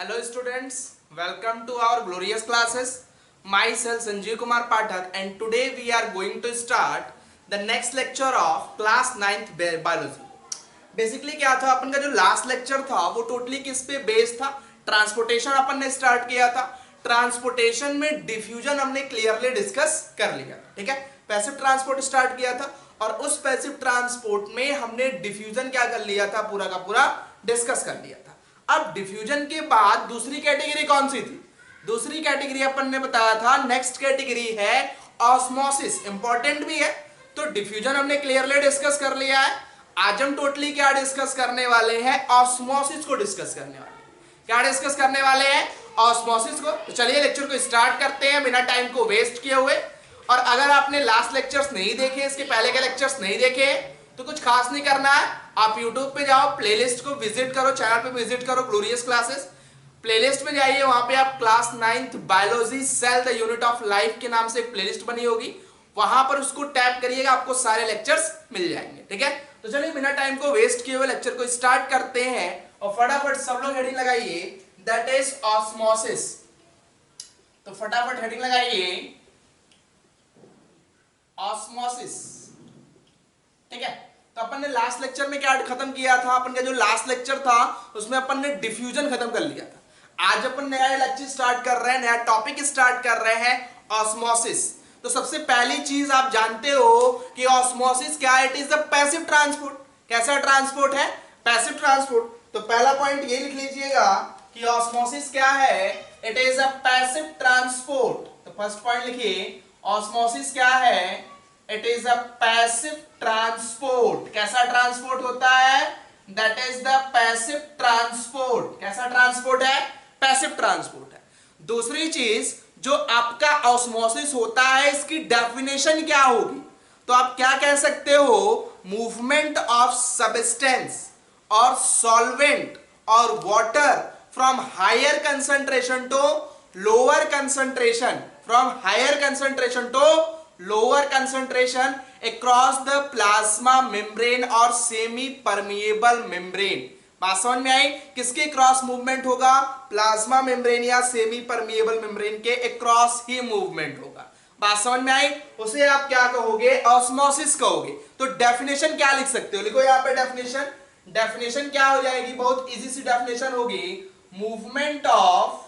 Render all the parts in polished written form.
Hello students, welcome to our glorious classes. Myself Sanjeev Kumar Pathak and today we are going to start the next lecture of class 9th biology. Basically क्या था अपन का जो last lecture था वो totally किस पे based था, transportation अपन ने स्टार्ट किया था। ट्रांसपोर्टेशन में डिफ्यूजन हमने क्लियरली डिस्कस कर लिया, ठीक है। पैसिव ट्रांसपोर्ट स्टार्ट किया था और उस पैसिव ट्रांसपोर्ट में हमने डिफ्यूजन क्या कर लिया था, पूरा का पूरा डिस्कस कर लिया था। अब डिफ्यूजन के बाद दूसरी कैटेगरी कौन सी थी? दूसरी कैटेगरी अपन ने बताया था, नेक्स्ट कैटेगरी है ऑस्मोसिस। इंपॉर्टेंट भी है, तो डिफ्यूजन हमने क्लियरली डिस्कस कर लिया है। आज हम टोटली क्या डिस्कस करने वाले हैं? ऑस्मोसिस को डिस्कस करने वाले हैं। क्या डिस्कस करने वाले हैं? ऑस्मोसिस को। तो चलिए लेक्चर को स्टार्ट करते हैं बिना टाइम को वेस्ट किए हुए। और अगर आपने लास्ट लेक्चर्स नहीं देखे, इसके पहले के लेक्चर्स नहीं देखे, तो कुछ खास नहीं करना है। आप YouTube पे जाओ, प्लेलिस्ट को विजिट करो, चैनल पे विजिट करो, ग्लोरियस क्लासेस। प्लेलिस्ट में जाइए, वहां पे आप class 9th biology cell the unit of life के नाम से एक प्लेलिस्ट बनी होगी, वहां पर उसको टैप करिएगा, आपको सारे लेक्चर्स मिल जाएंगे, ठीक है। तो चलिए बिना टाइम को वेस्ट किए हुए लेक्चर को स्टार्ट करते हैं और फटाफट सब लोग हेडिंग लगाइए, दैट इज ऑस्मोसिस। तो फटाफट हेडिंग लगाइए ऑस्मोसिस, ठीक है। तो अपन ने लास्ट लेक्चर में क्या खत्म किया था? अपन का जो लास्ट लेक्चर था उसमें अपन ने डिफ्यूजन खत्म कर लिया था। आज अपन नया लेक्चर स्टार्ट कर रहे हैं, नया टॉपिक स्टार्ट कर रहे हैं, ऑस्मोसिस। तो सबसे पहली चीज आप जानते हो कि ऑस्मोसिस क्या है? It is the passive transport. कैसा ट्रांसपोर्ट है? Passive transport. तो पहला पॉइंट ये लिख लीजिएगा कि ऑस्मोसिस क्या है? It is a passive transport. तो फर्स्ट पॉइंट लिखिए, ऑस्मोसिस क्या है? It is a passive transport. कैसा ट्रांसपोर्ट होता है? That is the passive transport. कैसा ट्रांसपोर्ट है? पैसिव ट्रांसपोर्ट है। दूसरी चीज, जो आपका ऑस्मोसिस होता है, इसकी डेफिनेशन क्या होगी? तो आप क्या कह सकते हो? मूवमेंट ऑफ सब्सटेंस और सॉल्वेंट और water from higher concentration to lower concentration, from higher concentration to lower concentration across the plasma membrane और सेमी परमिएबल मेम्ब्रेन। बात समझ में आई? किसके क्रॉस मूवमेंट होगा? प्लाज्मा मेम्ब्रेन या सेमी परमिएबल मेम्ब्रेन के अक्रॉस ही मूवमेंट होगा। बात समझ में आई? उसे आप क्या कहोगे? ऑस्मोसिस कहोगे। तो डेफिनेशन क्या लिख सकते हो? लिखो यहां पे डेफिनेशन। डेफिनेशन क्या हो जाएगी? बहुत इजी सी डेफिनेशन होगी, मूवमेंट ऑफ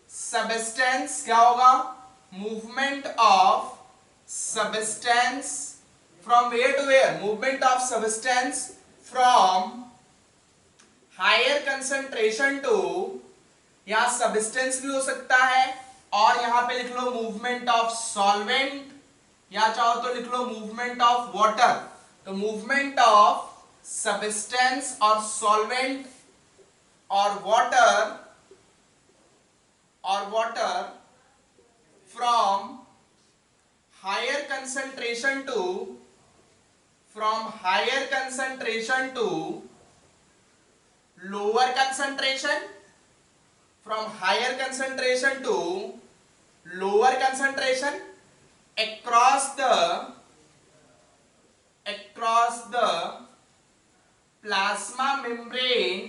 सबस्टेंस। क्या होगा? Movement of substance from where to where? Movement of substance from higher concentration to, यहां सबस्टेंस भी हो सकता है, और यहां पे लिख लो मूवमेंट ऑफ सॉल्वेंट, या चाहो तो लिख लो मूवमेंट ऑफ वाटर। तो मूवमेंट ऑफ सबस्टेंस और सॉल्वेंट और water from higher concentration to lower concentration, from higher concentration to lower concentration across the plasma membrane,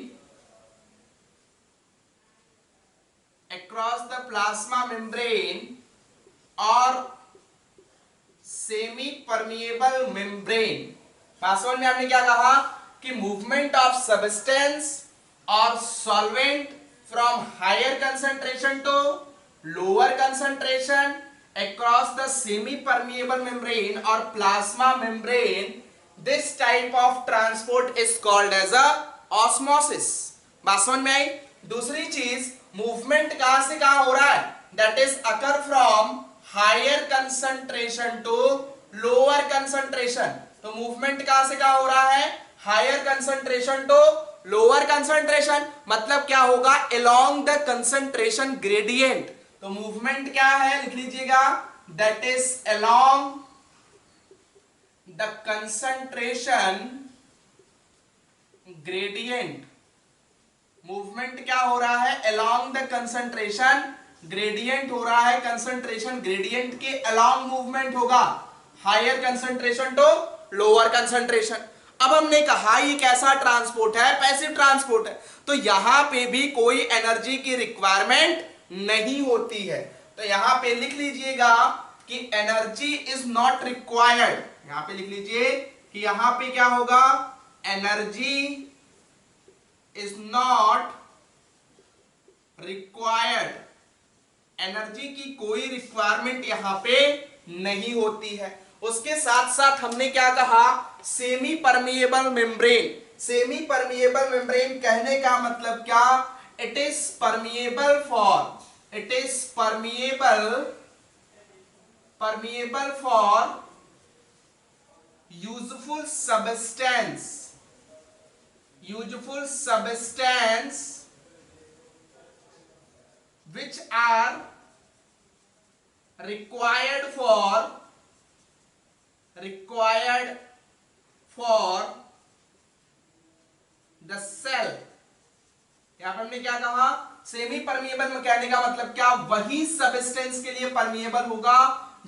और सेमी परमिएबल मेम्ब्रेन। पासवर्ड में आपने क्या कहा कि मूवमेंट ऑफ सब्सटेंस और solvent from higher concentration to lower concentration across the semi permeable membrane और plasma membrane, this type of transport is called as a osmosis. बात समझ में आई? दूसरी चीज, मूवमेंट कहां से कहां हो रहा है? That is occur from higher concentration to lower concentration. तो मूवमेंट कहां से कहां हो रहा है? Higher concentration to lower concentration. मतलब क्या होगा? Along the concentration gradient. तो मूवमेंट क्या है? लिख लीजिएगा, that is along the concentration gradient. Movement क्या हो रहा है? अलोंग द कंसंट्रेशन ग्रेडियंट हो रहा है। कंसंट्रेशन ग्रेडियंट के अलोंग मूवमेंट होगा, higher concentration to lower concentration. अब हमने कहा ये कैसा ट्रांसपोर्ट है, पैसिव ट्रांसपोर्ट है, तो यहां पे भी कोई एनर्जी की रिक्वायरमेंट नहीं होती है। तो यहां पे लिख लीजिएगा कि एनर्जी इज नॉट रिक्वायर्ड, यहां पे लिख लीजिए कि यहां पे क्या होगा, energy is not required, energy की कोई रिक्वायरमेंट यहां पे नहीं होती है। उसके साथ साथ हमने क्या कहा, semi permeable membrane. Semi permeable membrane कहने का मतलब क्या, it is permeable for, it is permeable for useful substance which are required for the cell। यहां पर हमने क्या कहा, सेमी परमिएबल में कहने का मतलब क्या, वही सब्सटेंस के लिए परमिएबल होगा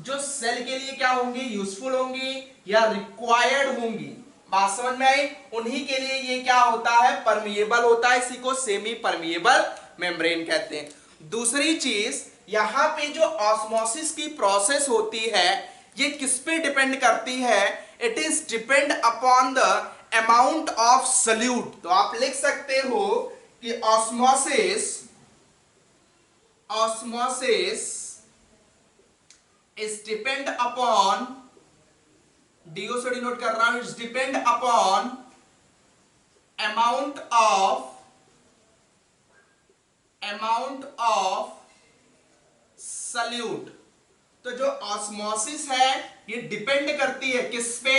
जो सेल के लिए क्या होंगी, यूजफुल होंगी या रिक्वायर्ड होंगी। बात समझ में आई, उन्हीं के लिए ये क्या होता है, परमिएबल होता है, इसी को सेमी परमिएबल मेम्ब्रेन कहते हैं। दूसरी चीज, यहां पे जो ऑस्मोसिस की प्रोसेस होती है ये किस पे डिपेंड करती है, it is depend upon the amount of solute. तो आप लिख सकते हो कि osmosis is depend upon, D O denote कर रहा हूं, is depend upon amount of solute. तो जो ऑस्मोसिस है ये डिपेंड करती है किस पे,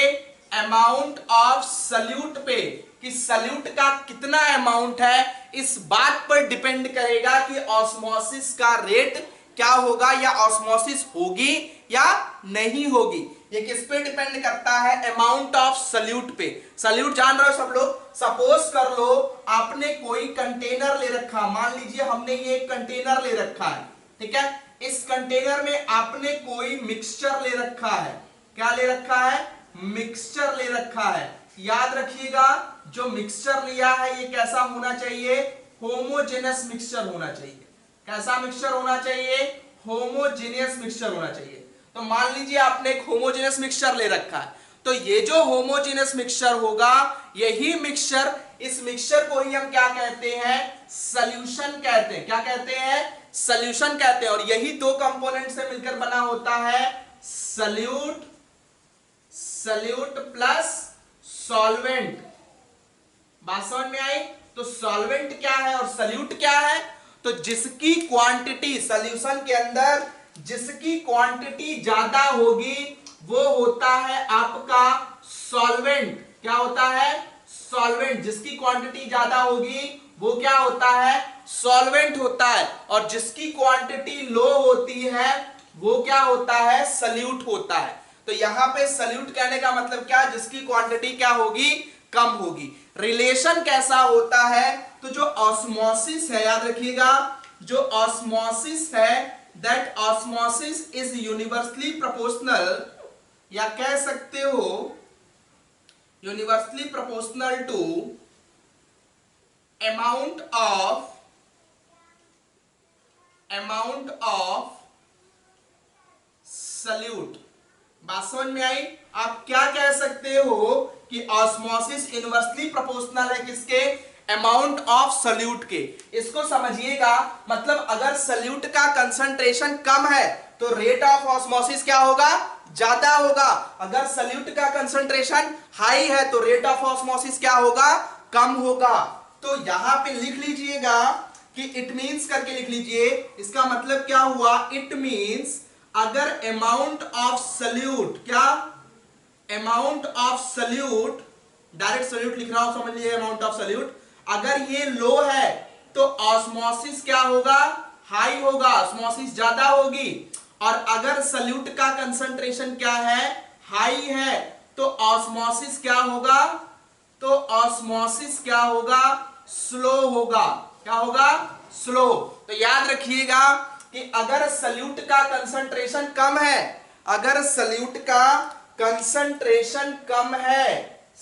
अमाउंट ऑफ सल्यूट पे, कि सल्यूट का कितना अमाउंट है, इस बात पर डिपेंड करेगा कि ऑस्मोसिस का रेट क्या होगा या ऑस्मोसिस होगी या नहीं होगी। ये किस पे डिपेंड करता है, अमाउंट ऑफ सल्यूट पे। सल्यूट जान रहे हो सब लोग, सपोज कर लो आपने कोई कंटेनर ले रखा, मान लीजिए हमने ये एक कंटेनर ले रखा है, ठीक है, इस कंटेनर में आपने कोई मिक्सचर ले रखा है, क्या ले रखा है, मिक्सचर ले रखा है। याद रखिएगा जो मिक्सचर लिया है ये कैसा होना चाहिए, होमोजेनस मिक्सचर होना चाहिए। कैसा मिक्सचर होना चाहिए, होमोजेनियस मिक्सचर होना चाहिए। तो मान लीजिए आपने एक होमोजेनियस मिक्सचर ले रखा है, तो ये जो होमोजेनियस मिक्सचर होगा, यही मिक्सचर, इस मिक्सचर को ही हम क्या कहते हैं, सॉल्यूशन कहते हैं। क्या कहते हैं, सॉल्यूशन कहते हैं। और यही दो कंपोनेंट से मिलकर बना होता है सल्यूट प्लस सॉल्वेंट। बात समझ में आई, तो सॉल्वेंट क्या है और सल्यूट क्या है, तो जिसकी क्वांटिटी सॉल्यूशन के अंदर जिसकी क्वांटिटी ज्यादा होगी वो होता है आपका सॉल्वेंट। क्या होता है, सॉल्वेंट। जिसकी क्वांटिटी ज्यादा होगी वो क्या होता है, सॉल्वेंट होता है। और जिसकी क्वांटिटी लो होती है वो क्या होता है, सल्यूट होता है। तो यहां पे सल्यूट कहने का मतलब क्या, जिसकी क्वांटिटी क्या होगी, कम होगी। रिलेशन कैसा होता है, तो जो ऑस्मोसिस है, याद रखिएगा, जो ऑस्मोसिस है, that osmosis is universally proportional, या कह सकते हो universally proportional to amount of solute. बात समझ में आई। आप क्या कह सकते हो कि ऑस्मोसिस इनवर्सली प्रोपोर्शनल है किसके, अमाउंट ऑफ सल्यूट के। इसको समझिएगा, मतलब अगर सल्यूट का कंसंट्रेशन कम है तो रेट ऑफ ऑस्मोसिस क्या होगा, ज्यादा होगा। अगर सल्यूट का कंसंट्रेशन हाई है तो रेट ऑफ ऑस्मोसिस क्या होगा, कम होगा। तो यहां पे लिख लीजिएगा कि इट मींस करके लिख लीजिए, इसका मतलब क्या हुआ, इट मींस अगर अमाउंट ऑफ सल्यूट, क्या amount of solute, direct solute लिख रहा हूं, समझ लीजिए अमाउंट ऑफ सल्यूट, अगर ये लो है तो ऑस्मोसिस क्या होगा, हाई होगा, ऑस्मोसिस ज्यादा होगी। और अगर सल्यूट का कंसंट्रेशन क्या है, हाई है, तो ऑस्मोसिस क्या होगा, तो ऑस्मोसिस क्या होगा, स्लो होगा। क्या होगा, स्लो। तो याद रखिएगा कि अगर सल्यूट का कंसंट्रेशन कम है, अगर सल्यूट का कंसंट्रेशन कम है,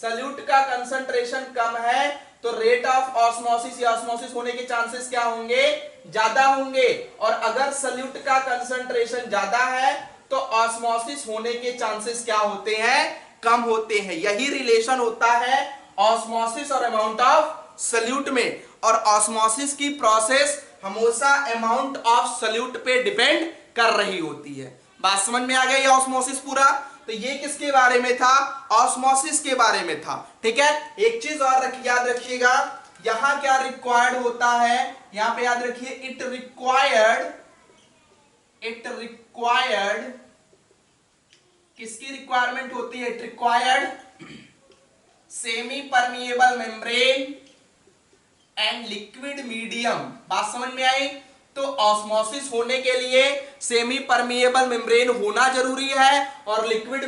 सल्यूट का कंसंट्रेशन कम है तो रेट ऑफ ऑस्मोसिस या ऑस्मोसिस होने के चांसेस क्या होंगे, ज्यादा होंगे। और अगर सल्यूट का कंसंट्रेशन ज्यादा है तो ऑस्मोसिस होने के चांसेस क्या होते हैं, कम होते हैं। यही रिलेशन होता है ऑस्मोसिस और अमाउंट ऑफ सल्यूट में। और ऑस्मोसिस की प्रोसेस हमेशा अमाउंट ऑफ सल्यूट पे डिपेंड कर रही होती है। बात समझ में आ गई ऑस्मोसिस पूरा। तो ये किसके बारे में था, ऑस्मोसिस के बारे में था। ठीक है, एक चीज और याद रखिएगा, यहां क्या रिक्वायर्ड होता है, यहां पे याद रखिए इट रिक्वायर्ड किसकी रिक्वायरमेंट होती है, it required semi permeable membrane and liquid medium. बात समझ में आई। तो ऑस्मोसिस होने के लिए सेमी परमिएबल मेम्ब्रेन होना जरूरी है और लिक्विड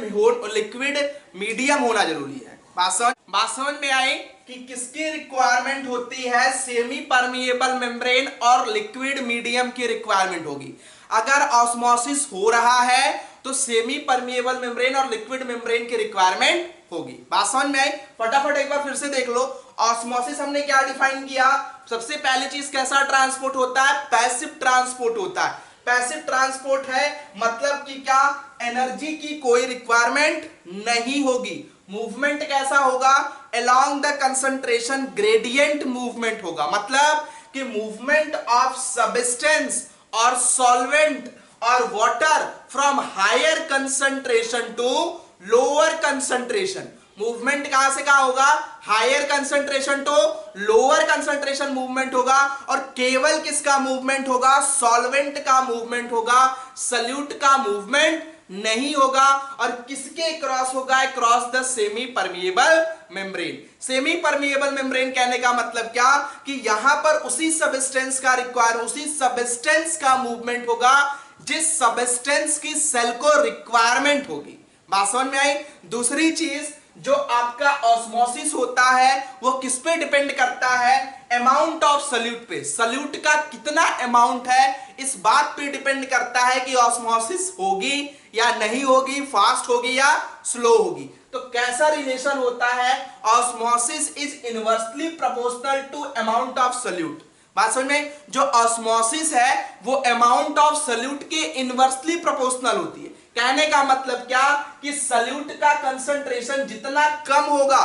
मीडियम होना जरूरी है। बात समझ में आई कि किसकी रिक्वायरमेंट होती है, सेमी परमिएबल मेम्ब्रेन और लिक्विड मीडियम की रिक्वायरमेंट होगी। अगर ऑस्मोसिस हो रहा है तो सेमी परमिएबल मेम्ब्रेन और लिक्विड मेम्ब्रेन की रिक्वायरमेंट होगी। बात समझ में आई। फटाफट एक बार फिर से देख लो, ऑस्मोसिस हमने क्या डिफाइन किया, सबसे पहली चीज कैसा ट्रांसपोर्ट होता है, पैसिव ट्रांसपोर्ट होता है। पैसिव ट्रांसपोर्ट है मतलब कि क्या, एनर्जी की कोई रिक्वायरमेंट नहीं होगी। मूवमेंट कैसा होगा, along the concentration gradient movement होगा। मतलब कि मूवमेंट ऑफ सब्सटेंस और सॉल्वेंट और water from higher concentration to lower concentration. Movement कहां से कहां होगा, higher concentration to lower concentration movement होगा। और केवल किसका मूवमेंट होगा, सॉल्वेंट का मूवमेंट होगा, सल्यूट का मूवमेंट नहीं होगा। और किसके क्रॉस होगा, cross the semi permeable membrane. Semi permeable membrane कहने का मतलब क्या, कि यहां पर उसी सब्सटेंस का मूवमेंट होगा जिस सब्सटेंस की सेल को रिक्वायरमेंट होगी। बात समझ में आई। दूसरी चीज, जो आपका ऑस्मोसिस होता है वो किस पे डिपेंड करता है, अमाउंट ऑफ सल्यूट पे। सल्यूट का कितना अमाउंट है इस बात पे डिपेंड करता है कि ऑस्मोसिस होगी या नहीं होगी, फास्ट होगी या स्लो होगी। तो कैसा रिलेशन होता है, osmosis is inversely proportional to amount of solute. बात समझ में। जो ऑस्मोसिस है वो अमाउंट ऑफ सल्यूट के इनवर्सली प्रोपोर्शनल होती है। कहने का मतलब क्या, कि सल्यूट का कंसंट्रेशन जितना कम होगा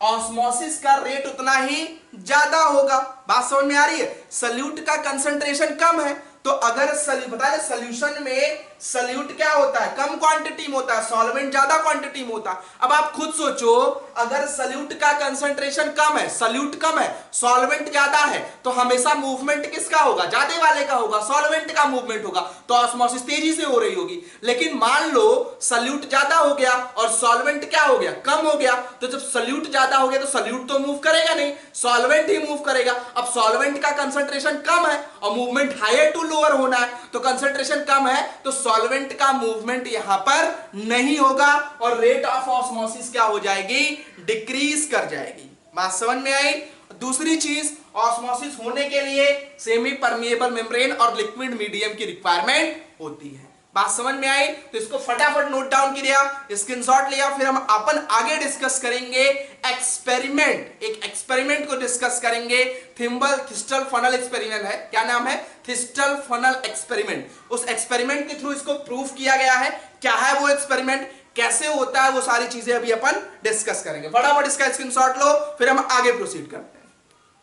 ऑस्मोसिस का रेट उतना ही ज्यादा होगा। बात समझ में आ रही है। सल्यूट का कंसंट्रेशन कम है तो अगर बता दें सॉल्यूशन में सल्यूट क्या होता है, कम क्वांटिटी में होता है, सॉल्वेंट ज्यादा क्वांटिटी में होता है। अब आप खुद सोचो, अगर सल्यूट का कंसंट्रेशन कम है, सल्यूट कम है, सॉल्वेंट ज्यादा है, तो हमेशा मूवमेंट किसका होगा, ज्यादा वाले का होगा, सॉल्वेंट का मूवमेंट होगा, तो ऑस्मोसिस तेजी से हो रही होगी। लेकिन मान लो सल्यूट ज्यादा हो गया और सॉल्वेंट क्या हो गया, कम हो गया, तो जब सल्यूट ज्यादा हो गया तो सल्यूट तो मूव करेगा नहीं, सॉल्वेंट ही मूव करेगा। अब सॉल्वेंट का कंसंट्रेशन कम है और मूवमेंट हायर टू लोअर होना है, तो कंसंट्रेशन कम है तो सॉल्वेंट का मूवमेंट यहां पर नहीं होगा और रेट ऑफ ऑस्मोसिस क्या हो जाएगी, डिक्रीज कर जाएगी। बात समझ में आई। दूसरी चीज, ऑस्मोसिस होने के लिए सेमी परमिएबल मेम्ब्रेन और लिक्विड मीडियम की रिक्वायरमेंट होती है। बात समझ में आई। तो इसको फटाफट नोट डाउन किया, स्क्रीनशॉट लिया, फिर हम अपन आगे डिस्कस करेंगे एक्सपेरिमेंट। एक एक्सपेरिमेंट को डिस्कस करेंगे, थिस्टल फनल एक्सपेरिमेंट है। क्या नाम है, थिस्टल फनल एक्सपेरिमेंट। उस एक्सपेरिमेंट के थ्रू इसको प्रूफ किया गया है। क्या है वो एक्सपेरिमेंट, कैसे होता है, वो सारी चीजें अभी अपन डिस्कस करेंगे। फटाफट इसका स्क्रीनशॉट लो, फिर हम आगे प्रोसीड करते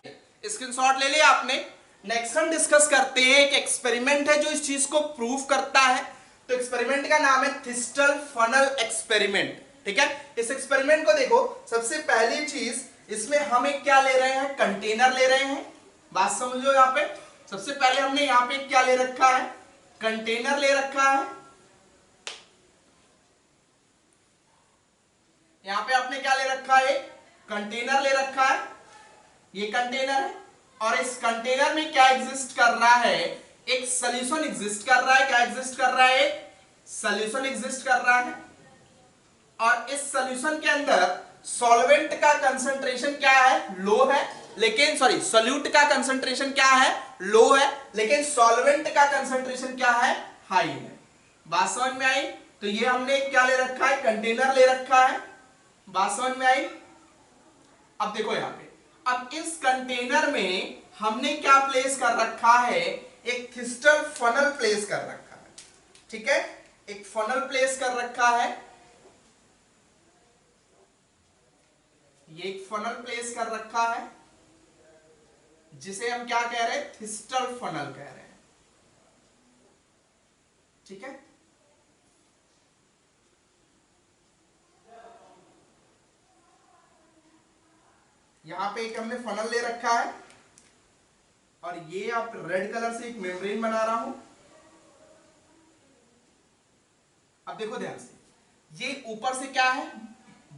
हैं। स्क्रीनशॉट ले लिया आपने। नेक्स्ट हम डिस्कस करते हैं एक एक्सपेरिमेंट है जो इस चीज को प्रूफ करता है। तो एक्सपेरिमेंट का नाम है थिस्टल फनल एक्सपेरिमेंट। ठीक है, इस एक्सपेरिमेंट को देखो, सबसे पहली चीज इसमें हम एक क्या ले रहे हैं, कंटेनर ले रहे हैं। बात समझो, यहां पे सबसे पहले हमने यहां पे क्या ले रखा है, कंटेनर ले रखा है। यहां पे आपने क्या ले रखा है, कंटेनर ले रखा है। ये कंटेनर है और इस कंटेनर में क्या एग्जिस्ट कर रहा है, एक सॉल्यूशन एग्जिस्ट कर रहा है। क्या एग्जिस्ट कर रहा है, एक सॉल्यूशन एग्जिस्ट कर रहा है। और इस सॉल्यूशन के अंदर सॉल्वेंट का कंसंट्रेशन क्या है, लो है, लेकिन सॉल्यूट का कंसंट्रेशन क्या है, लो है, लेकिन सॉल्वेंट का कंसंट्रेशन क्या है, हाई है। बात समझ में आई। तो ये हमने क्या ले रखा है, कंटेनर ले रखा है। बात समझ में आई। अब देखो यहां पे, अब इस कंटेनर में हमने क्या प्लेस कर रखा है, एक थिस्टल फनल प्लेस कर रखा है, ठीक है, एक फनल प्लेस कर रखा है, ये एक फनल प्लेस कर रखा है जिसे हम क्या कह रहे हैं, थिस्टल फनल कह रहे हैं, ठीक है। यहां पे एक हमने फनल ले रखा है और ये आप रेड कलर से एक मेम्ब्रेन बना रहा हूं। अब देखो ध्यान से, ये ऊपर से क्या है,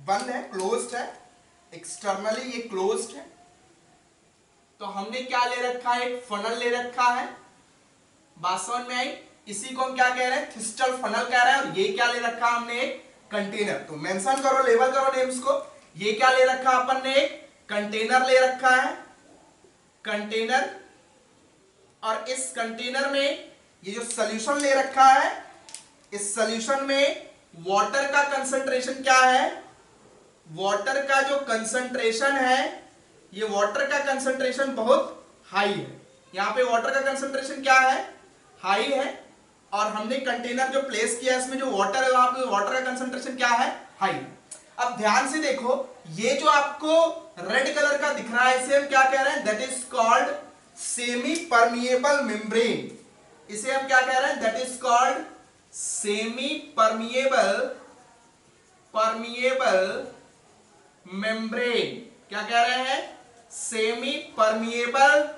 बंद है, क्लोज्ड है, एक्सटर्नली ये क्लोज्ड है। तो हमने क्या ले रखा है, एक फनल ले रखा है, बात समझ में आई। इसी को हम क्या कह रहे हैं, थिस्टल फनल कह रहे हैं। और ये क्या ले रखा हमने, एक कंटेनर। तो मेंशन करो, लेबल करो नेम्स को। ये क्या ले रखा अपन ने, एक कंटेनर ले रखा है, कंटेनर। और इस कंटेनर में ये जो सॉल्यूशन ले रखा है, इस सॉल्यूशन में वाटर का कंसंट्रेशन क्या है, वाटर का जो कंसंट्रेशन है, ये वाटर का कंसंट्रेशन बहुत हाई है। यहां पे वाटर का कंसंट्रेशन क्या है, हाई है। और हमने कंटेनर जो प्लेस किया इसमें जो वाटर है, वहां पे वाटर का कंसंट्रेशन क्या है, हाई है। अब ध्यान से देखो, ये जो आपको रेड कलर का दिख रहा है, इसे हम क्या कह रहे हैं, that is called semi permeable membrane. इसे हम क्या कह रहे हैं, that is called semi permeable membrane. क्या कह रहे हैं, सेमी परमिएबल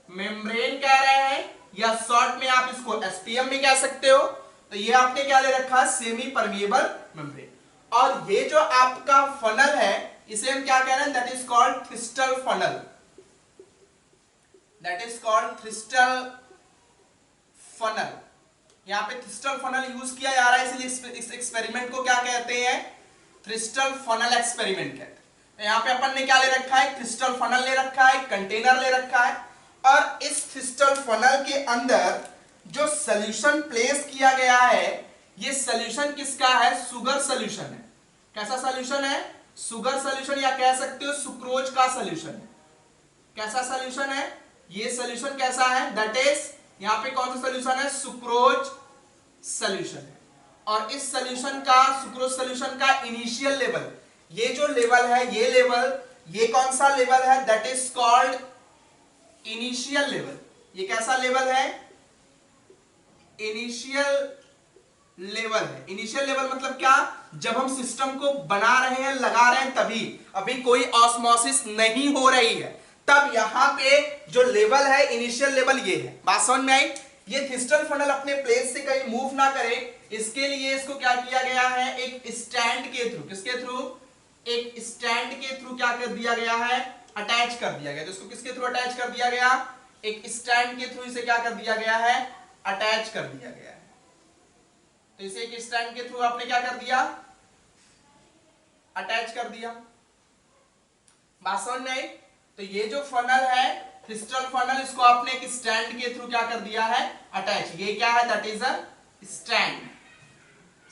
मेम्ब्रेन कह रहे हैं, या शॉर्ट में आप इसको एसपीएम भी कह सकते हो। तो ये आपने क्या ले रखा है, सेमी परमिएबल मेम्ब्रेन। और ये जो आपका फनल है, इसे हम क्या कह रहे हैं, that is called thistle funnel, that is called thistle funnel. यहां पे थिस्टल फनल यूज किया जा रहा है, इसलिए इस एक्सपेरिमेंट को क्या कहते हैं, थिस्टल फनल एक्सपेरिमेंट कहते हैं। यहां पे अपन ने क्या ले रखा है, थिस्टल फनल ले रखा है, कंटेनर ले रखा है। और इस थिस्टल फनल के अंदर जो सॉल्यूशन प्लेस किया गया है, ये सॉल्यूशन किसका है, शुगर सॉल्यूशन है। कैसा सॉल्यूशन है, शुगर सॉल्यूशन, या कह सकते हो सुक्रोज का सॉल्यूशन है। कैसा सॉल्यूशन है, ये सॉल्यूशन कैसा है, दैट इज, यहां पे कौन सा सॉल्यूशन है, सुक्रोज सॉल्यूशन है। और इस सॉल्यूशन का, सुक्रोज सॉल्यूशन का इनिशियल लेवल, ये जो लेवल है, ये लेवल, ये कौन सा लेवल है, that is called initial level. ये कैसा लेवल है, इनिशियल लेवल है। इनिशियल लेवल मतलब क्या, जब हम सिस्टम को बना रहे हैं, लगा रहे हैं, तभी, अभी कोई ऑस्मोसिस नहीं हो रही है, तब यहां पे जो लेवल है, इनिशियल लेवल ये है। बात समझ में आई। ये थिस्टल फनल अपने प्लेस से कहीं मूव ना करे, इसके लिए इसको क्या किया गया है, एक स्टैंड के थ्रू, किसके थ्रू, एक स्टैंड के थ्रू क्या कर दिया गया है, अटैच कर दिया गया। तो इसको किसके थ्रू अटैच कर दिया गया, एक स्टैंड के थ्रू इसे क्या कर दिया गया है, अटैच कर दिया गया है। तो इसे एक स्टैंड के थ्रू आपने क्या कर दिया, अटैच कर दिया। बात समझ में आई। तो ये जो फनल है, थिस्टल फनल, इसको आपने एक स्टैंड के थ्रू क्या कर दिया है, अटैच। ये क्या है, that is a stand,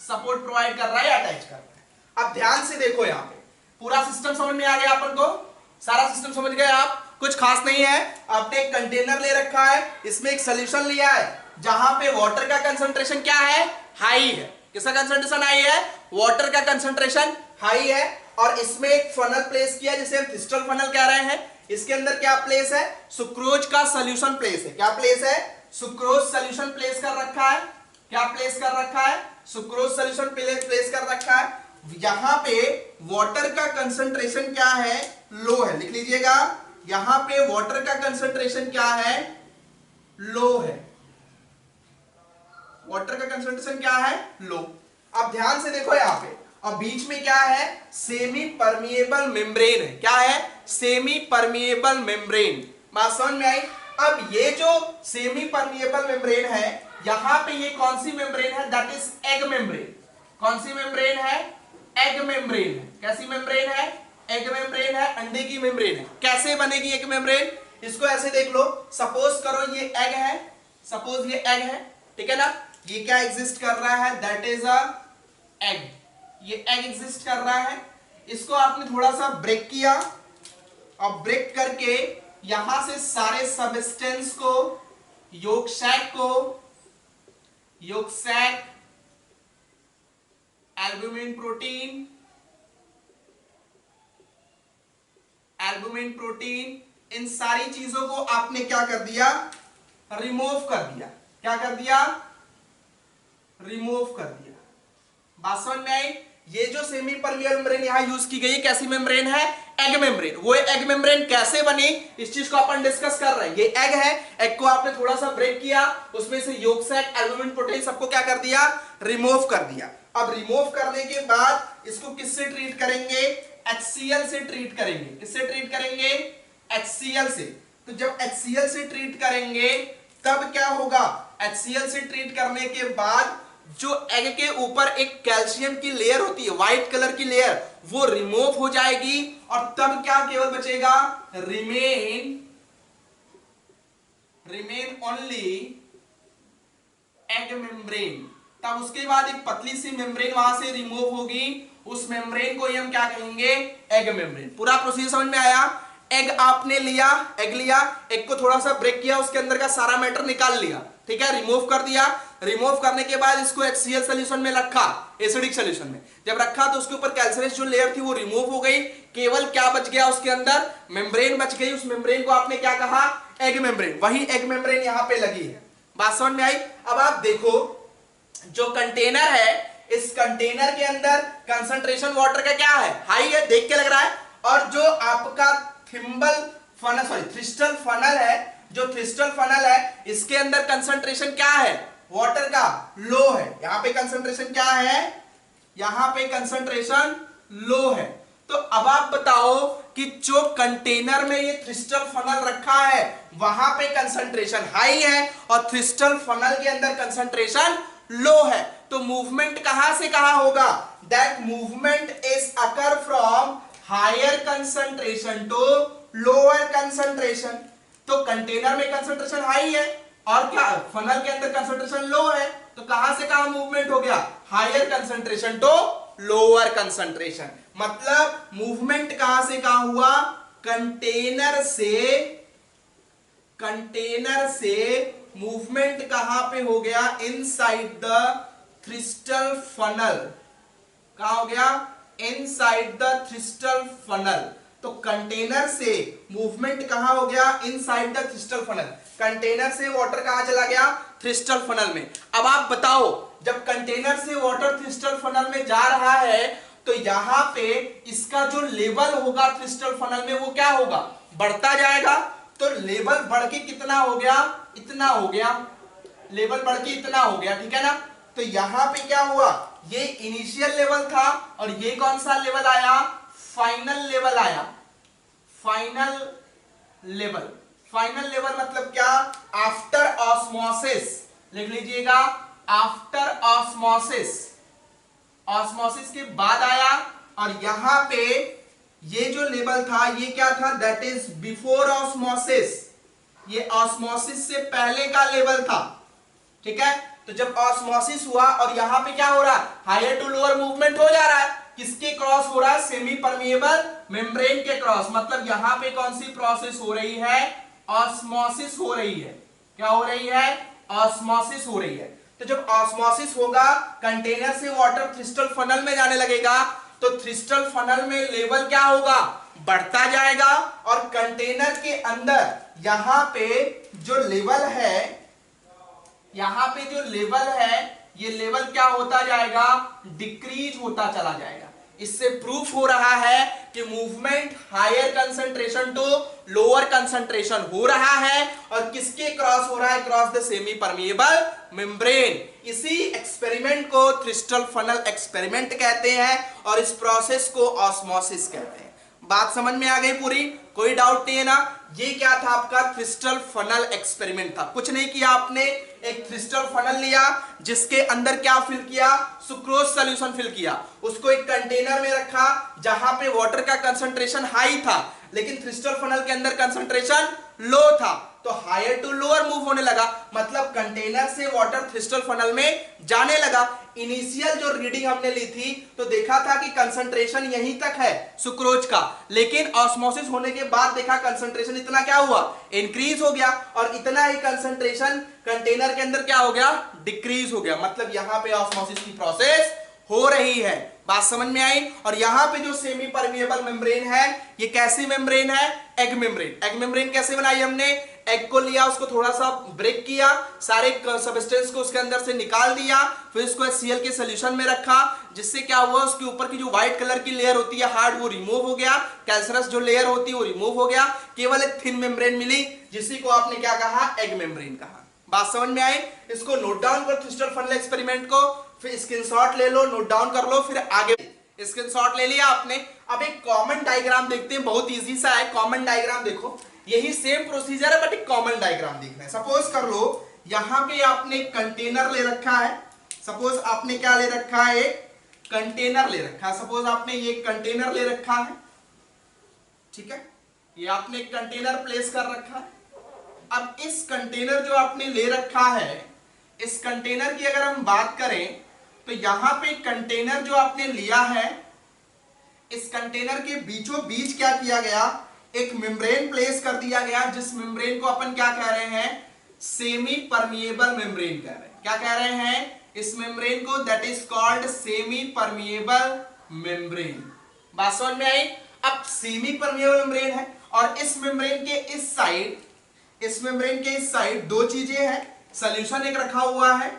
support provide कर रहा है, अटैच कर रहा है। अब ध्यान से देखो, यहां पे पूरा सिस्टम समझ में आ गया अपन को, सारा सिस्टम समझ गए आप, कुछ खास नहीं है। आपने एक कंटेनर ले रखा है, इसमें एक सॉल्यूशन लिया है, जहां पे वाटर का कंसंट्रेशन क्या है, हाई है। किसका कंसंट्रेशन हाई है, वाटर का कंसंट्रेशन हाई है। और इसमें एक फनल प्लेस किया, जिसे हम थिस्टल फनल कह रहे हैं। इसके अंदर क्या प्लेस है, सुक्रोज का सॉल्यूशन प्लेस है। क्या प्लेस है, सुक्रोज सॉल्यूशन प्लेस कर रखा है। क्या प्लेस कर रखा है, सुक्रोज सॉल्यूशन प्लेस कर रखा है। यहां पे वाटर का कंसंट्रेशन क्या है, लो है, लिख लीजिएगा। यहां पे वाटर का कंसंट्रेशन क्या है, लो है। वाटर का कंसंट्रेशन क्या है, लो। अब ध्यान से देखो यहां पे, अब बीच में क्या है, सेमी परमिएबल मेम्ब्रेन है। क्या है, सेमी परमिएबल मेम्ब्रेन। बात समझ में आई। अब ये जो सेमी परमिएबल मेम्ब्रेन है, यहां पे ये कौन सी मेम्ब्रेन है, दैट इज एग मेम्ब्रेन। कौन सी मेम्ब्रेन है, एग मेम्ब्रेन है। कैसी मेम्ब्रेन है, एग मेम्ब्रेन है, अंडे की मेम्ब्रेन है। कैसे बनेगी एग मेम्ब्रेन, इसको ऐसे देख लो। सपोज करो ये एग है, सपोज ये एग है, ठीक है ना। ये क्या एग्जिस्ट कर रहा है, दैट इज अ एग। ये एग एग्जिस्ट कर रहा है। इसको आपने थोड़ा सा ब्रेक किया और ब्रेक करके यहां से सारे सबस्टेंस को, योगसैक, एल्ब्यूमिन प्रोटीन, इन सारी चीजों को आपने क्या कर दिया, रिमूव कर दिया। क्या कर दिया, रिमूव कर दिया। बात समझ में आई? ये जो सेमी परमिएबल मेम्ब्रेन यहां यूज की गई है, कैसी मेम्ब्रेन है, एग मेम्ब्रेन। वो एग मेम्ब्रेन कैसे बनी, इस चीज को अपन डिस्कस कर रहे हैं। ये एग है, एग को आपने थोड़ा सा ब्रेक किया, उसमें से योगसैक, एल्ब्यूमिन प्रोटीन सबको क्या कर दिया, रिमूव कर दिया। अब रिमूव करने के बाद इसको किससे ट्रीट करेंगे, HCl से ट्रीट करेंगे। किससे ट्रीट करेंगे, HCl से। तो जब HCl से ट्रीट करेंगे तब क्या होगा, HCl से ट्रीट करने के बाद जो एग के ऊपर एक कैल्शियम की लेयर होती है, व्हाइट कलर की लेयर, वो रिमूव हो जाएगी और तब क्या केवल बचेगा, रिमेन ओनली एग मेम्ब्रेन। तब उसके बाद एक पतली सी मेम्ब्रेन वहां से रिमूव होगी, उस मेम्ब्रेन को हम क्या कहेंगे, एग मेम्ब्रेन। पूरा प्रोसीजर समझ में आया? एग आपने लिया, एग को थोड़ा सा ब्रेक किया, उसके अंदर का सारा मैटर निकाल लिया, ठीक है, रिमूव कर दिया। रिमूव करने के बाद इसको HCl सॉल्यूशन में रखा, एसिडिक सॉल्यूशन में। जब रखा तो उसके ऊपर कैल्शियस जो लेयर थी वो रिमूव हो गई, केवल क्या बच गया उसके अंदर, मेम्ब्रेन बच गई। उस मेम्ब्रेन को आपने क्या कहा, एग मेम्ब्रेन। वही एग मेम्ब्रेन यहां पे लगी है। बात समझ में आई? अब आप देखो जो कंटेनर है, इस कंटेनर के अंदर कंसंट्रेशन वाटर का क्या है, हाई है, देख के लग रहा है। और जो आपका थ्रिस्टल फनल है, जो थ्रिस्टल फनल है, इसके अंदर कंसंट्रेशन क्या है, वाटर का, लो है। यहां पे कंसंट्रेशन क्या है, यहां पे कंसंट्रेशन लो है। तो अब आप बताओ कि जो कंटेनर में ये थ्रिस्टल फनल रखा है वहां पे कंसंट्रेशन हाई है और थ्रिस्टल फनल के अंदर कंसंट्रेशन लो है। तो मूवमेंट कहां से कहां होगा, that movement is occur from higher concentration to lower concentration. तो कंटेनर में कंसंट्रेशन हाई है और क्या, फनल के अंदर कंसंट्रेशन लो है, तो कहां से कहां मूवमेंट हो गया, higher concentration to lower concentration. मतलब मूवमेंट कहां से कहां हुआ, कंटेनर से मूवमेंट कहां पे हो गया, इनसाइड द थ्रिस्टल फनल। कहां हो गया, इनसाइड द थ्रिस्टल फनल। तो कंटेनर से मूवमेंट कहां हो गया, इनसाइड द थ्रिस्टल फनल। कंटेनर से वाटर कहां चला गया, थ्रिस्टल फनल में। अब आप बताओ, जब कंटेनर से वाटर थ्रिस्टल फनल में जा रहा है तो यहां पे इसका जो लेवल होगा थ्रिस्टल फनल में वो क्या होगा, बढ़ता जाएगा। तो लेवल बढ़ के कितना हो गया, इतना हो गया, लेवल बढ़ के इतना हो गया, ठीक है ना। तो यहां पे क्या हुआ, ये इनिशियल लेवल था और ये कौन सा लेवल आया, फाइनल लेवल आया। फाइनल लेवल मतलब क्या, आफ्टर ऑस्मोसिस, लिख लीजिएगा, आफ्टर ऑस्मोसिस के बाद आया। और यहां पे ये जो लेवल था ये क्या था, दैट इज बिफोर ऑस्मोसिस। ये ऑस्मोसिस से पहले का लेवल था, ठीक है। तो जब ऑस्मोसिस हुआ और यहां पे क्या हो रहा है, हायर टू लोअर मूवमेंट हो जा रहा है। किसके क्रॉस हो रहा है, सेमी परमिएबल मेम्ब्रेन के क्रॉस। मतलब यहां पे कौन सी प्रोसेस हो रही है, ऑस्मोसिस हो रही है। क्या हो रही है, ऑस्मोसिस हो रही है। तो जब ऑस्मोसिस होगा, कंटेनर से वाटर थ्रिस्टल फनल में जाने लगेगा, तो थ्रिस्टल फनल में लेवल क्या होगा, बढ़ता जाएगा। और कंटेनर के अंदर यहां पे जो लेवल है, ये लेवल क्या होता जाएगा, डिक्रीज होता चला जाएगा। इससे प्रूफ हो रहा है कि movement higher concentration to lower concentration हो रहा है। और किसके क्रॉस हो रहा है, cross the semi permeable membrane. इसी एक्सपेरिमेंट को थ्रिस्टल फनल एक्सपेरिमेंट कहते हैं और इस प्रोसेस को ऑस्मोसिस कहते हैं। बात समझ में आ गई पूरी, कोई डाउट नहीं है ना। ये क्या था आपका, थ्रिस्टल फनल एक्सपेरिमेंट था। कुछ नहीं किया आपने, एक थ्रिस्टल फनल लिया जिसके अंदर क्या फिल किया, सुक्रोज सॉल्यूशन फिल किया, उसको एक कंटेनर में रखा जहां पे वाटर का कंसंट्रेशन हाई था लेकिन थ्रिस्टल फनल के अंदर कंसंट्रेशन लो था। तो हायर टू लोअर मूव होने लगा, मतलब कंटेनर से वाटर थ्रिस्टल फनल में जाने लगा। इनिशियल जो रीडिंग हमने ली थी तो देखा था कि कंसंट्रेशन यहीं तक है सुक्रोज का, लेकिन ऑस्मोसिस होने के बाद देखा कंसंट्रेशन इतना क्या हुआ, इंक्रीज हो गया, और इतना ही कंसंट्रेशन कंटेनर के अंदर क्या हो गया, डिक्रीज हो गया। मतलब यहां पे ऑस्मोसिस की प्रोसेस हो रही है। बात समझ में आई। और यहां पे जो सेमी परमिएबल मेम्ब्रेन है, ये कैसी मेम्ब्रेन है, एग मेम्ब्रेन। एग मेम्ब्रेन कैसे बनाई हमने, एग को लिया, उसको थोड़ा सा ब्रेक किया, सारे सब्सटेंस को उसके अंदर से निकाल दिया, फिर उसको HCl के सॉल्यूशन में रखा, जिससे क्या हुआ, उसके ऊपर की जो व्हाइट कलर की लेयर होती है हार्ड, वो रिमूव हो गया, कैल्सरस जो लेयर होती है वो रिमूव हो गया, केवल एक थिन मेम्ब्रेन मिली, जिसी को आपने क्या कहा, एग मेम्ब्रेन कहा। बात समझ में आई। इसको नोट डाउन कर थ्रिस्टल फनल एक्सपेरिमेंट को, फिर स्क्रीनशॉट ले लो, नोट डाउन कर लो, फिर आगे स्क्रीनशॉट ले लिया आपने। अब एक कॉमन डायग्राम देखते हैं, बहुत इजी सा है कॉमन डायग्राम। देखो यही सेम प्रोसीजर है बट एक कॉमन डायग्राम देखना है। सपोज कर लो यहां पे आपने कंटेनर ले रखा है, सपोज आपने क्या ले रखा है, एक कंटेनर ले रखा है, सपोज आपने ये कंटेनर ले रखा है, ठीक है, ये आपने एक कंटेनर प्लेस कर रखा है। अब इस कंटेनर जो आपने ले रखा है, इस कंटेनर की अगर हम बात करें तो यहां पे कंटेनर जो आपने लिया है, इस कंटेनर के बीचों बीच क्या किया गया, एक मेम्ब्रेन प्लेस कर दिया गया, जिस मेम्ब्रेन को अपन क्या कह रहे हैं, सेमी परमिएबल मेम्ब्रेन कह रहे हैं। क्या कह रहे हैं इस मेम्ब्रेन को, that is called semi permeable membrane. बात समझ में आई। अब सेमी परमिएबल मेम्ब्रेन है, और इस मेम्ब्रेन के इस साइड, इस मेम्ब्रेन के इस साइड दो चीजें हैं, सॉल्यूशन एक रखा हुआ है,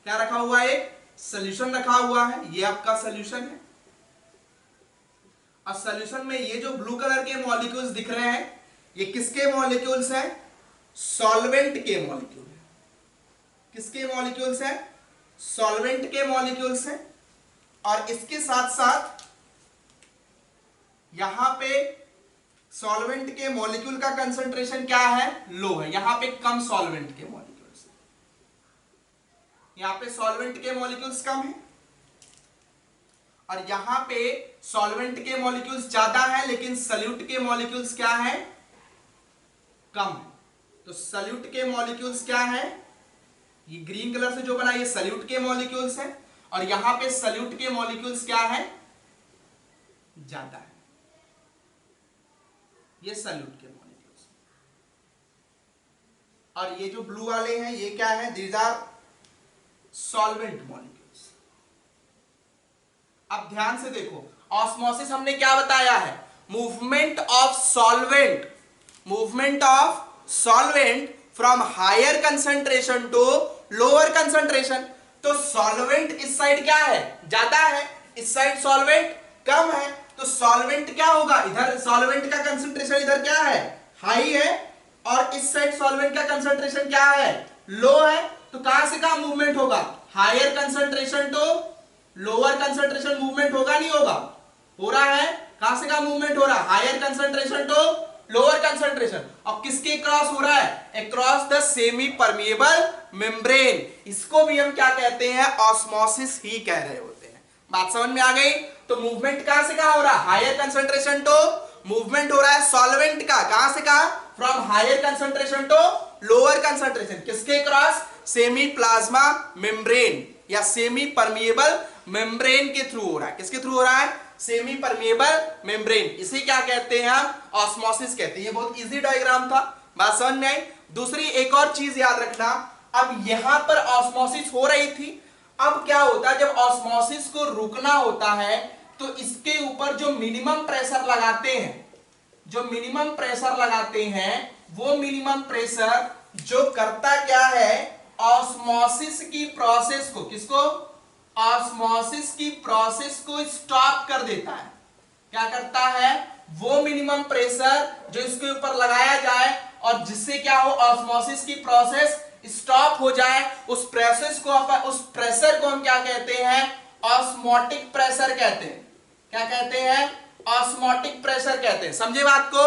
क्या रखा हुआ है, एक सॉल्यूशन रखा हुआ है, ये आपका सॉल्यूशन है। और सॉल्यूशन में ये जो ब्लू कलर के मॉलिक्यूल्स दिख रहे हैं, ये किसके मॉलिक्यूल्स हैं, सॉल्वेंट के मॉलिक्यूल है। किसके मॉलिक्यूल्स हैं, सॉल्वेंट के मॉलिक्यूल्स हैं। और इसके साथ साथ यहां पे सॉल्वेंट के मॉलिक्यूल का कंसंट्रेशन क्या है, लो है, यहां पे कम सॉल्वेंट के मॉलिक्यूल्स, यहां पे सॉल्वेंट के मॉलिक्यूल्स कम है, और यहां पे सॉल्वेंट के मॉलिक्यूल्स ज्यादा है, लेकिन सल्यूट के मॉलिक्यूल्स क्या है, कम है। तो सल्यूट के मॉलिक्यूल्स क्या है, ये ग्रीन कलर से जो बना ये सल्यूट के मॉलिक्यूल्स है, और यहां पे सल्यूट के मॉलिक्यूल्स क्या है, ज्यादा है, ये सल्यूट के मॉलिक्यूल्स। और ये जो ब्लू वाले हैं ये क्या है, दीज आर सॉल्वेंट मॉलिक्यूल्स। अब ध्यान से देखो, ऑस्मोसिस हमने क्या बताया है, movement of solvent, movement of solvent from higher concentration to lower concentration. तो सॉल्वेंट इस साइड क्या है, ज्यादा है, इस साइड सॉल्वेंट कम है, तो सॉल्वेंट क्या होगा, इधर सॉल्वेंट का कंसंट्रेशन इधर क्या है, हाई है, और इस साइड सॉल्वेंट का कंसंट्रेशन क्या है, लो है। तो कहां से कहां मूवमेंट होगा, higher concentration to lower concentration movement होगा, नहीं होगा, हो रहा है। कहां से कहां मूवमेंट हो रहा है, higher concentration to lower concentration. अब किसके क्रॉस हो रहा है, across the semi permeable membrane. इसको भी हम क्या कहते हैं, ऑस्मोसिस ही कह रहे होते हैं। बात समझ में आ गई। तो मूवमेंट कहां से कहां हो रहा है, हायर कंसंट्रेशन टू, मूवमेंट हो रहा है सॉल्वेंट का, कहां से कहां, from higher concentration to lower concentration, किसके क्रॉस, सेमी प्लाज्मा मेम्ब्रेन या सेमी परमिएबल मेम्ब्रेन के थ्रू हो रहा है। किसके थ्रू हो रहा है, सेमी परमिएबल मेम्ब्रेन। इसे क्या कहते हैं हम, ऑस्मोसिस कहते हैं। ये बहुत इजी डायग्राम था, बात समझ में आई। दूसरी एक और चीज याद रखना, अब यहां पर ऑस्मोसिस हो रही थी, अब क्या होता है, जब ऑस्मोसिस को रुकना होता है तो इसके ऊपर जो मिनिमम प्रेशर लगाते हैं, जो मिनिमम प्रेशर लगाते हैं, वो मिनिमम प्रेशर जो करता क्या है, ऑस्मोसिस की प्रोसेस को, किसको, ऑस्मोसिस की प्रोसेस को स्टॉप कर देता है। क्या करता है, वो मिनिमम प्रेशर जो इसके ऊपर लगाया जाए और जिससे क्या हो, ऑस्मोसिस की प्रोसेस स्टॉप हो जाए, उस प्रोसेस को, उस प्रेशर को हम क्या कहते हैं, ऑस्मोटिक प्रेशर कहते हैं। क्या कहते हैं, ऑस्मोटिक प्रेशर कहते हैं। समझे बात को,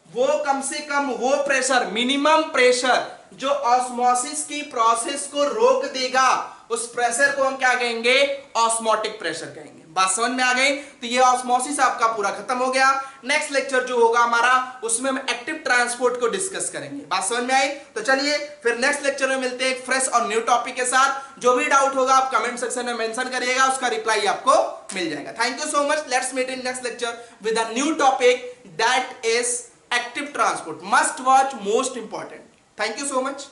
वो कम से कम वो प्रेशर, मिनिमम प्रेशर जो ऑस्मोसिस की प्रोसेस को रोक देगा, उस प्रेशर को हम क्या कहेंगे, ऑस्मोटिक प्रेशर कहेंगे। बात समझ में आ गई? तो ये ऑस्मोसिस आपका पूरा खत्म हो गया। नेक्स्ट लेक्चर जो होगा हमारा, उसमें हम एक्टिव ट्रांसपोर्ट को डिस्कस करेंगे। बात समझ में आई? तो चलिए फिर नेक्स्ट लेक्चर में मिलते हैं एक फ्रेश और न्यू टॉपिक के साथ। जो भी डाउट होगा आप कमेंट सेक्शन में मेंशन करिएगा, उसका रिप्लाई आपको मिल जाएगा। Thank you so much. Let's meet in next lecture with a new topic that is active transport. Must watch, most important. Thank you so much.